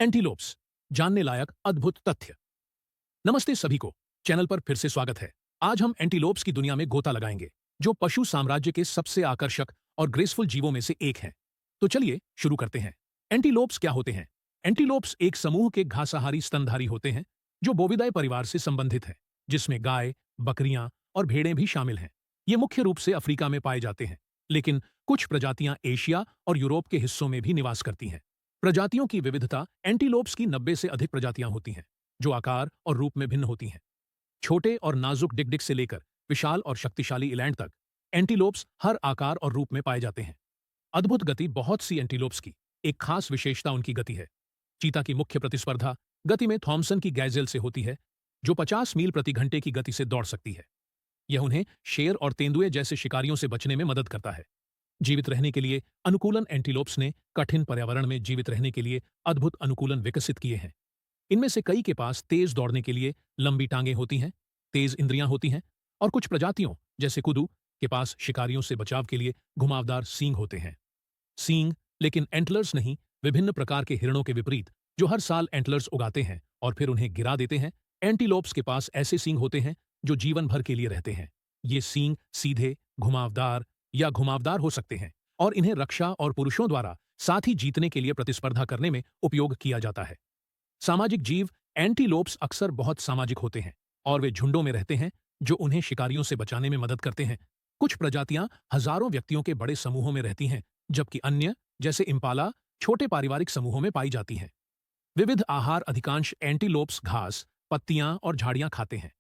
Antelopes, जानने लायक अद्भुत तथ्य। नमस्ते सभी को, चैनल पर फिर से स्वागत है। आज हम एंटीलोप्स की दुनिया में गोता लगाएंगे, जो पशु साम्राज्य के सबसे आकर्षक और ग्रेसफुल जीवों में से एक हैं। तो चलिए शुरू करते हैं। एंटीलोप्स क्या होते हैं? एंटीलोप्स एक समूह के घासाहारी स्तनधारी होते हैं, जो बोविडाई परिवार से संबंधित है, जिसमें गाय, बकरियां और भेड़ें भी शामिल हैं। ये मुख्य रूप से अफ्रीका में पाए जाते हैं, लेकिन कुछ प्रजातियां एशिया और यूरोप के हिस्सों में भी निवास करती हैं। प्रजातियों की विविधता। एंटीलोप्स की 90 से अधिक प्रजातियां होती हैं, जो आकार और रूप में भिन्न होती हैं। छोटे और नाजुक डिगडिग से लेकर विशाल और शक्तिशाली इलैंड तक एंटीलोप्स हर आकार और रूप में पाए जाते हैं। अद्भुत गति। बहुत सी एंटीलोप्स की एक खास विशेषता उनकी गति है। चीता की मुख्य प्रतिस्पर्धा गति में थॉमसन की गैजेल से होती है, जो 50 मील प्रति घंटे की गति से दौड़ सकती है। यह उन्हें शेर और तेंदुए जैसे शिकारियों से बचने में मदद करता है। जीवित रहने के लिए अनुकूलन। एंटीलोप्स ने कठिन पर्यावरण में जीवित रहने के लिए अद्भुत अनुकूलन विकसित किए हैं। इनमें से कई के पास तेज दौड़ने के लिए लंबी टांगें होती हैं, तेज इंद्रियां होती हैं, और कुछ प्रजातियों जैसे कुदू के पास शिकारियों से बचाव के लिए घुमावदार सींग होते हैं। सींग, लेकिन एंटलर्स नहीं। विभिन्न प्रकार के हिरणों के विपरीत, जो हर साल एंटलर्स उगाते हैं और फिर उन्हें गिरा देते हैं, एंटीलोप्स के पास ऐसे सींग होते हैं जो जीवन भर के लिए रहते हैं। ये सींग सीधे, घुमावदार या घुमावदार हो सकते हैं, और इन्हें रक्षा और पुरुषों द्वारा साथ ही जीतने के लिए प्रतिस्पर्धा करने में उपयोग किया जाता है। सामाजिक जीव। एंटीलोप्स अक्सर बहुत सामाजिक होते हैं, और वे झुंडों में रहते हैं, जो उन्हें शिकारियों से बचाने में मदद करते हैं। कुछ प्रजातियां हजारों व्यक्तियों के बड़े समूहों में रहती हैं, जबकि अन्य, जैसे इम्पाला, छोटे पारिवारिक समूहों में पाई जाती हैं। विविध आहार। अधिकांश एंटीलोप्स घास, पत्तियां और झाड़ियां खाते हैं।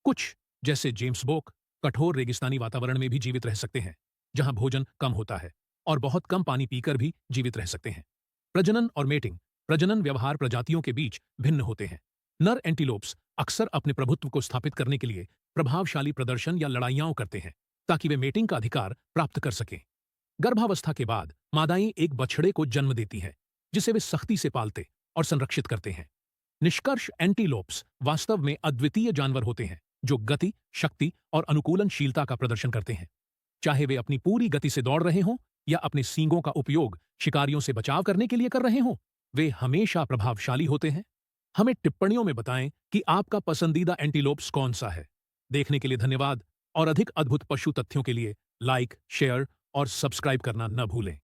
कुछ, जैसे जेम्स बोक, कठोर रेगिस्तानी वातावरण में भी जीवित रह सकते हैं, जहां भोजन कम होता है, और बहुत कम पानी पीकर भी जीवित रह सकते हैं। प्रजनन और मेटिंग। प्रजनन व्यवहार प्रजातियों के बीच भिन्न होते हैं। नर एंटीलोप्स अक्सर अपने प्रभुत्व को स्थापित करने के लिए प्रभावशाली प्रदर्शन या लड़ाइयां करते हैं, ताकि वे मेटिंग का अधिकार प्राप्त कर सकें। गर्भावस्था के बाद मादाएं एक बछड़े को जन्म देती है, जिसे वे सख्ती से पालते और संरक्षित करते हैं। निष्कर्ष। एंटीलोप्स वास्तव में अद्वितीय जानवर होते हैं, जो गति, शक्ति और अनुकूलनशीलता का प्रदर्शन करते हैं। चाहे वे अपनी पूरी गति से दौड़ रहे हों या अपने सींगों का उपयोग शिकारियों से बचाव करने के लिए कर रहे हों, वे हमेशा प्रभावशाली होते हैं। हमें टिप्पणियों में बताएं कि आपका पसंदीदा एंटीलोप्स कौन सा है। देखने के लिए धन्यवाद, और अधिक अद्भुत पशु तथ्यों के लिए लाइक, शेयर और सब्सक्राइब करना न भूलें।